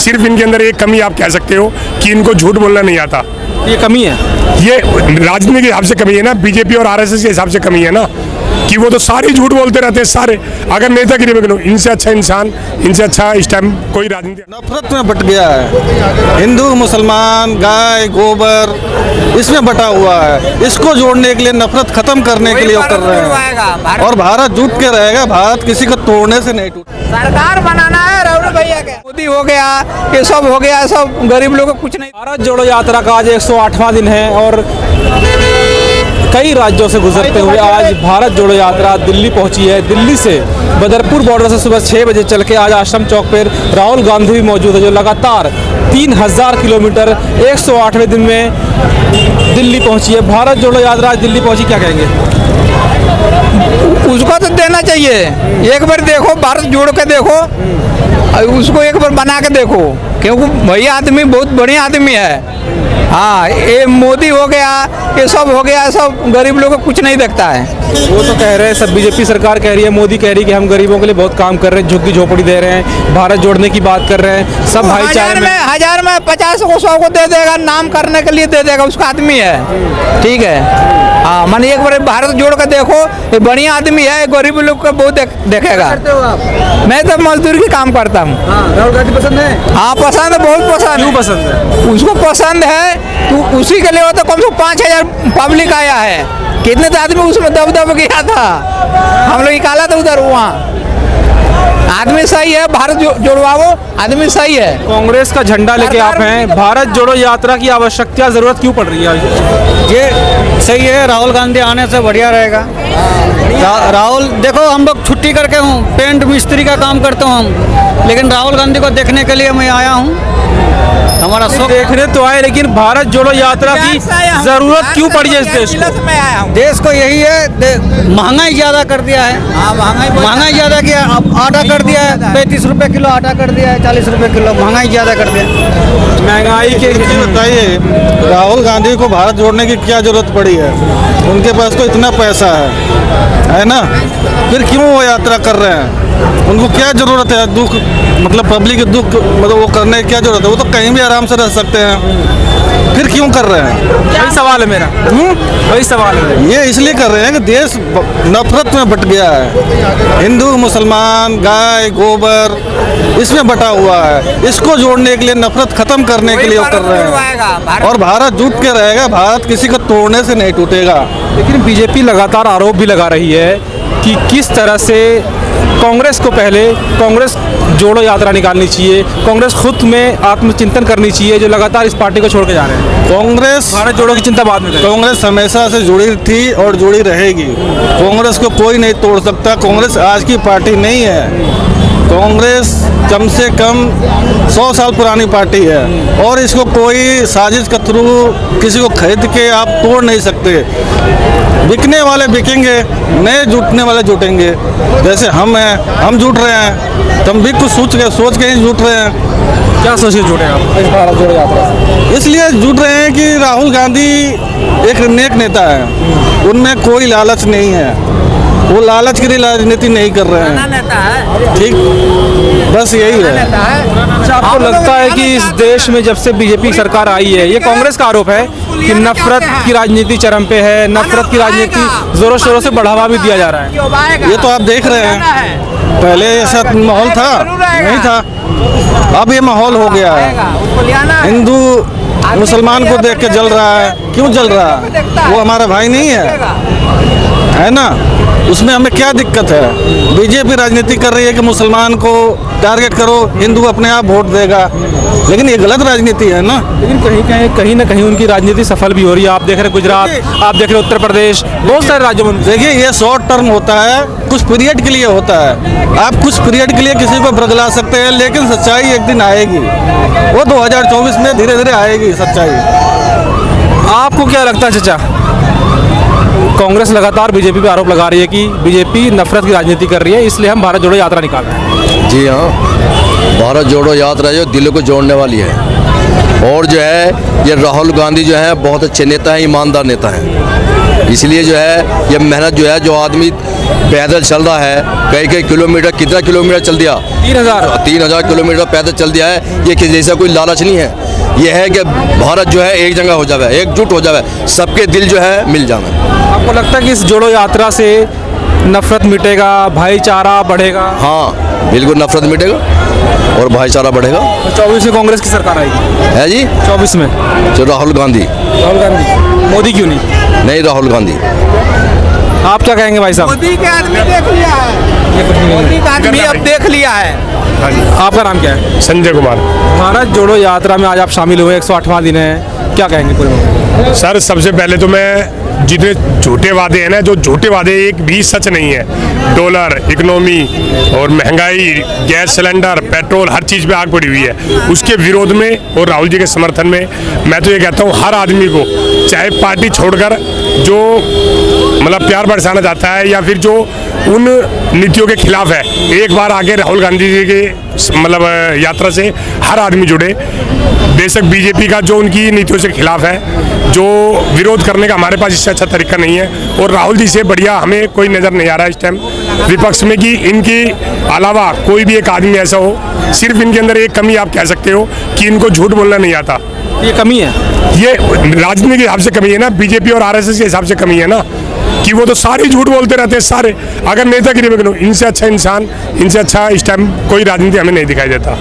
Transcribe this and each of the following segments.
सिर्फ इनके अंदर एक कमी आप कह सकते हो कि इनको झूठ बोलना नहीं आता। ये कमी है, ये राजनीति के हिसाब से कमी है ना, बीजेपी और आरएसएस के हिसाब से कमी है ना, कि वो तो सारे झूठ बोलते रहते हैं सारे। अगर नेतागिरी में गिनो, इनसे अच्छा इंसान, इनसे अच्छा इस टाइम कोई राजनीति। नफरत में बट गया है, हिंदू मुसलमान गाय गोबर इसमें बटा हुआ है। इसको जोड़ने के लिए, नफरत खत्म करने के लिए वो कर रहे हैं, और भारत जुट के रहेगा। भारत किसी को तोड़ने से नहीं टूट। सरकार बनाना है राहुल भैया के, मोदी हो गया, ये सब हो गया, सब गरीब लोगों को कुछ नहीं। भारत जोड़ो यात्रा का आज 108वां दिन है और कई राज्यों से गुजरते हुए आज भारत जोड़ो यात्रा दिल्ली पहुंची है। दिल्ली से बदरपुर बॉर्डर से सुबह 6 बजे चल के आज आश्रम चौक पर राहुल गांधी भी मौजूद है, जो लगातार 3000 किलोमीटर 108वें दिन में दिल्ली पहुंची है। भारत जोड़ो यात्रा आज दिल्ली पहुंची, क्या कहेंगे? उसको तो देना चाहिए, एक बार देखो, भारत जोड़ के देखो, उसको एक बार बना के देखो, क्योंकि भैया आदमी बहुत बढ़िया आदमी है। हाँ, ये मोदी हो गया, ये सब हो गया, सब गरीब लोगों को कुछ नहीं देखता है। वो तो कह रहे हैं, सब बीजेपी सरकार कह रही है, मोदी कह रही है कि हम गरीबों के लिए बहुत काम कर रहे हैं, झुग्गी झोपड़ी दे रहे हैं, भारत जोड़ने की बात कर रहे हैं, सब भाईचारे में। 1000 में 50 को 100 को दे देगा, नाम करने के लिए दे देगा, उसका आदमी है, ठीक है। हाँ, माने एक बार भारत जोड़ कर देखो, ये बढ़िया आदमी है, गरीब लोग को बहुत देखेगा। मैं तो मजदूर की काम करता हूँ। राहुल गांधी पसंद है? हाँ, पसंद है, बहुत पसंद। क्यों पसंद है? उसको पसंद है तो उसी के लिए वो तो कम से कम 5000 पब्लिक आया है। कितने तो आदमी उसमें दब गया था, हम लोग निकाला था उधर। वहाँ आदमी सही है, भारत जोड़वाओ, आदमी सही है। कांग्रेस का झंडा लेके आप हैं, भारत जोड़ो यात्रा की आवश्यकता जरूरत क्यों पड़ रही है? ये सही है, राहुल गांधी आने से बढ़िया रहेगा। राहुल देखो, हम लोग छुट्टी करके हूँ, पेंट मिस्त्री का काम करता हूँ हम, लेकिन राहुल गांधी को देखने के लिए मैं आया हूँ। हमारा शौक देखने तो आए, लेकिन भारत जोड़ो यात्रा की जरूरत क्यों पड़ी है इस देश को? देश को यही है, महंगाई ज्यादा कर दिया है। महंगाई ज्यादा किया, अब आटा कर दिया है 35 रुपए किलो, आटा कर दिया है 40 रुपए किलो, महंगाई ज्यादा कर दिया। महंगाई के बताइए, राहुल गांधी को भारत जोड़ने की क्या जरूरत पड़ी है? उनके पास तो इतना पैसा है ना, फिर क्यों वो यात्रा कर रहे हैं? उनको क्या जरूरत है? दुख मतलब पब्लिक के दुख मतलब वो करने की क्या जरूरत है? वो तो कहीं भी आराम से रह सकते हैं, फिर क्यों कर रहे हैं? वही सवाल है मेरा, वही सवाल है। ये इसलिए कर रहे हैं कि देश नफरत में बट गया है, हिंदू मुसलमान गाय गोबर इसमें बटा हुआ है। इसको जोड़ने के लिए, नफरत खत्म करने के लिए वो कर रहे हैं, और भारत जुट के रहेगा। भारत किसी को तोड़ने से नहीं टूटेगा। लेकिन बीजेपी लगातार आरोप भी लगा रही है कि किस तरह से कांग्रेस को पहले कांग्रेस जोड़ो यात्रा निकालनी चाहिए, कांग्रेस खुद में आत्मचिंतन करनी चाहिए, जो लगातार इस पार्टी को छोड़ के जा रहे हैं। कांग्रेस भारत जोड़ो की चिंता बाद में करें। कांग्रेस हमेशा से जुड़ी थी और जुड़ी रहेगी। कांग्रेस को कोई नहीं तोड़ सकता। कांग्रेस आज की पार्टी नहीं है। कांग्रेस कम से कम 100 साल पुरानी पार्टी है, और इसको कोई साजिश के थ्रू किसी को खरीद के आप तोड़ नहीं सकते। बिकने वाले बिकेंगे, नए जुटने वाले जुटेंगे। जैसे हम हैं, हम जुट रहे हैं, तो हम भी कुछ सोच के ही जुट रहे हैं। क्या सोच के जुटे आप इस भारत जोड़ो यात्रा से? इसलिए जुट रहे हैं कि राहुल गांधी एक नेक नेता है, उनमें कोई लालच नहीं है, वो लालच की राजनीति नहीं कर रहे हैं। ठीक, बस यही है। आपको लगता है कि इस देश में जब से बीजेपी सरकार आई है, ये कांग्रेस का आरोप है कि नफरत की राजनीति चरम पे है, नफरत की राजनीति जोरों शोरों से बढ़ावा भी दिया जा रहा है? ये तो आप देख रहे हैं, पहले ऐसा माहौल था नहीं था, अब ये माहौल हो गया है। हिंदू मुसलमान को देख के जल रहा है। क्यों जल रहा है? वो हमारा भाई नहीं है ना? उसमें हमें क्या दिक्कत है? बीजेपी राजनीति कर रही है कि मुसलमान को टारगेट करो, हिंदू अपने आप वोट देगा, लेकिन ये गलत राजनीति है ना। लेकिन कहीं ना कहीं उनकी राजनीति सफल भी हो रही है। आप देख रहे गुजरात, आप देख रहे उत्तर प्रदेश, बहुत सारे राज्यों में। देखिए, ये शॉर्ट टर्म होता है, कुछ पीरियड के लिए होता है। आप कुछ पीरियड के लिए किसी को बरगला सकते हैं, लेकिन सच्चाई एक दिन आएगी। वो 2024 में धीरे धीरे आएगी सच्चाई। आपको क्या लगता है चाचा? कांग्रेस लगातार बीजेपी पे आरोप लगा रही है कि बीजेपी नफरत की राजनीति कर रही है, इसलिए हम भारत जोड़ो यात्रा निकाल रहे हैं। जी हाँ, भारत जोड़ो यात्रा जो दिल को जोड़ने वाली है, और जो है ये राहुल गांधी जो है बहुत अच्छे नेता हैं, ईमानदार नेता हैं। इसलिए जो है ये मेहनत जो है, जो आदमी पैदल चल रहा है कई किलोमीटर, कितना किलोमीटर चल दिया, 3000 किलोमीटर पैदल चल दिया है। ये कि जैसा कोई लालच नहीं है, ये है कि भारत जो है एक जगह हो जावे, एकजुट हो जावे, सबके दिल जो है मिल जावे। आपको लगता है कि इस जोड़ो यात्रा से नफरत मिटेगा, भाईचारा बढ़ेगा? हाँ बिल्कुल, नफरत मिटेगा और भाईचारा बढ़ेगा। 24 में कांग्रेस की सरकार आएगी है जी, 24 में जो राहुल गांधी, मोदी क्यों नहीं? राहुल गांधी। आप क्या कहेंगे भाई साहब? मोदी के आदमी देख लिया है, मोदी का आदमी अब देख लिया है। आपका नाम क्या है? संजय कुमार। भारत जोड़ो यात्रा में आज आप शामिल हुए, 108वां दिन है, क्या कहेंगे पूरे? सर सबसे पहले तो मैं जितने झूठे वादे हैं ना, जो झूठे वादे एक भी सच नहीं है। डॉलर, इकोनॉमी और महंगाई, गैस सिलेंडर, पेट्रोल, हर चीज़ पे आग पड़ी हुई है। उसके विरोध में और राहुल जी के समर्थन में मैं तो ये कहता हूँ हर आदमी को, चाहे पार्टी छोड़कर जो मतलब प्यार बरसाना चाहता है या फिर जो उन नीतियों के खिलाफ है, एक बार आगे राहुल गांधी जी के मतलब यात्रा से हर आदमी जुड़े। बेशक बीजेपी का जो उनकी नीतियों से खिलाफ है, जो विरोध करने का हमारे पास इससे अच्छा तरीका नहीं है। और राहुल जी से बढ़िया हमें कोई नज़र नहीं आ रहा है इस टाइम विपक्ष में कि इनके अलावा कोई भी एक आदमी ऐसा हो। सिर्फ इनके अंदर एक कमी आप कह सकते हो कि इनको झूठ बोलना नहीं आता। ये कमी है, ये राजनीति के हिसाब से कमी है ना, बीजेपी और आरएसएस के हिसाब से कमी है ना, कि वो तो सारे झूठ बोलते रहते हैं सारे। अगर नेतागिरी में इनसे अच्छा इंसान, इनसे अच्छा इस टाइम कोई राजनीति हमें नहीं दिखाई देता।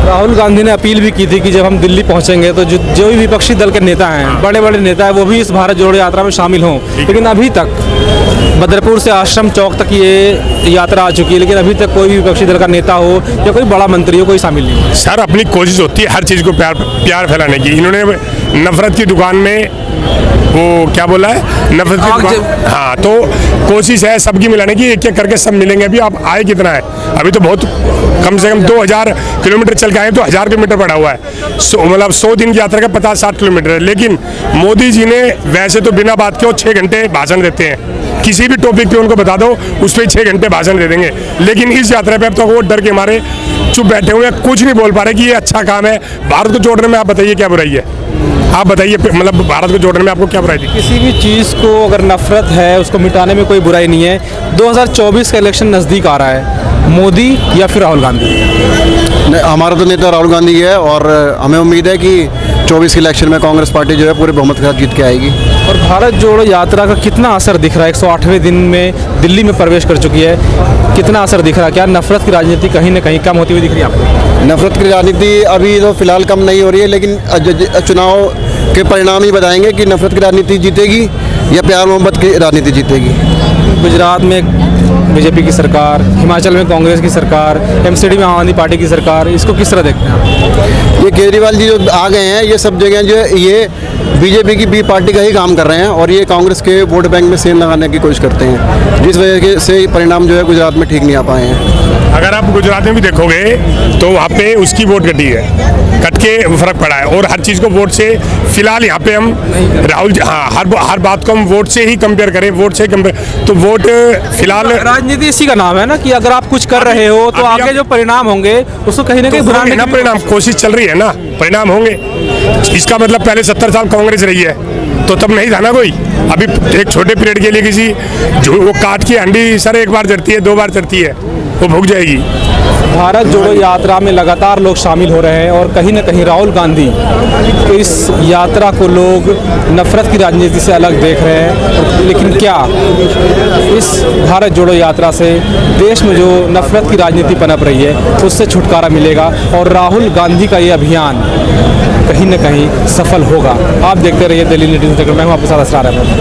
राहुल गांधी ने अपील भी की थी कि जब हम दिल्ली पहुंचेंगे तो जो भी विपक्षी दल के नेता हैं, बड़े बड़े नेता हैं, वो भी इस भारत जोड़ो यात्रा में शामिल हों। लेकिन अभी तक बदरपुर से आश्रम चौक तक ये यात्रा आ चुकी है, लेकिन अभी तक कोई भी विपक्षी दल का नेता हो या कोई बड़ा मंत्री हो, कोई शामिल नहीं। सर अपनी कोशिश होती है हर चीज़ को प्यार फैलाने की। इन्होंने नफरत की दुकान में वो क्या बोला है, नफरत की दुकान, हाँ, तो कोशिश है सबकी मिलाने की, एक एक करके सब मिलेंगे। अभी आप आए कितना है, अभी तो बहुत कम से कम 2000 किलोमीटर चल के आए, तो 1000 किलोमीटर पड़ा हुआ है। मतलब 100 दिन की यात्रा का 50-60 किलोमीटर है। लेकिन मोदी जी ने वैसे तो बिना बात के 6 घंटे भाषण देते हैं, किसी भी टॉपिक पे उनको बता दो उस पर 6 घंटे भाषण दे देंगे। लेकिन इस यात्रा पे अब तक वो डर के मारे चुप बैठे हुए हैं, कुछ नहीं बोल पा रहे कि ये अच्छा काम है। भारत को जोड़ने में आप बताइए क्या बुराई है, आप बताइए, मतलब भारत को जोड़ने में आपको क्या बुराई थी? किसी भी चीज़ को अगर नफरत है उसको मिटाने में कोई बुराई नहीं है। 2024 का इलेक्शन नज़दीक आ रहा है, मोदी या फिर राहुल गांधी? नहीं, हमारा तो नेता राहुल गांधी है और हमें उम्मीद है कि 24 के इलेक्शन में कांग्रेस पार्टी जो है पूरे बहुमत के साथ जीत के आएगी। और भारत जोड़ो यात्रा का कितना असर दिख रहा है? 108वें दिन में दिल्ली में प्रवेश कर चुकी है, कितना असर दिख रहा है? क्या नफरत की राजनीति कहीं ना कहीं कम होती हुई दिख रही है आपको? नफरत की राजनीति अभी तो फिलहाल कम नहीं हो रही है, लेकिन चुनाव के परिणाम ही बताएंगे कि नफरत की राजनीति जीतेगी या प्यार मोहब्बत की राजनीति जीतेगी। गुजरात में बीजेपी की सरकार, हिमाचल में कांग्रेस की सरकार, एमसीडी में आम आदमी पार्टी की सरकार, इसको किस तरह देखते हैं आप? ये केजरीवाल जी जो आ गए हैं, ये सब जगह जो है ये बीजेपी की बी पार्टी का ही काम कर रहे हैं और ये कांग्रेस के वोट बैंक में सेंध लगाने की कोशिश करते हैं, जिस वजह से परिणाम जो है गुजरात में ठीक नहीं आ पाए हैं। अगर आप गुजरात में भी देखोगे तो वहाँ पे उसकी वोट कटी है, कट के फर्क पड़ा है। और हर चीज़ को वोट से, फिलहाल यहाँ पे हम राहुल, हाँ, हर बात को हम वोट से ही कंपेयर करें, वोट से कंपेयर, तो वोट फिलहाल राजनीति इसी का नाम है ना, कि अगर आप कुछ कर रहे हो तो आगे जो परिणाम होंगे उसको कहीं ना कहीं होंगे ना परिणाम। कोशिश चल रही है ना, परिणाम होंगे। इसका मतलब पहले 70 साल कांग्रेस रही है तो तब नहीं था ना कोई। अभी एक छोटे पीरियड के लिए किसी जो वो काट की हंडी सर एक बार चढ़ती है, 2 बार चढ़ती है, वो भुग जाएगी। भारत जोड़ो यात्रा में लगातार लोग शामिल हो रहे हैं और कहीं ना कहीं राहुल गांधी तो इस यात्रा को लोग नफरत की राजनीति से अलग देख रहे हैं। लेकिन क्या इस भारत जोड़ो यात्रा से देश में जो नफरत की राजनीति पनप रही है उससे छुटकारा मिलेगा और राहुल गांधी का ये अभियान कहीं ना कहीं सफल होगा? आप देखते रहिए दिल्ली न्यूज़। मैं हूं आपके साथ असरार अहमद।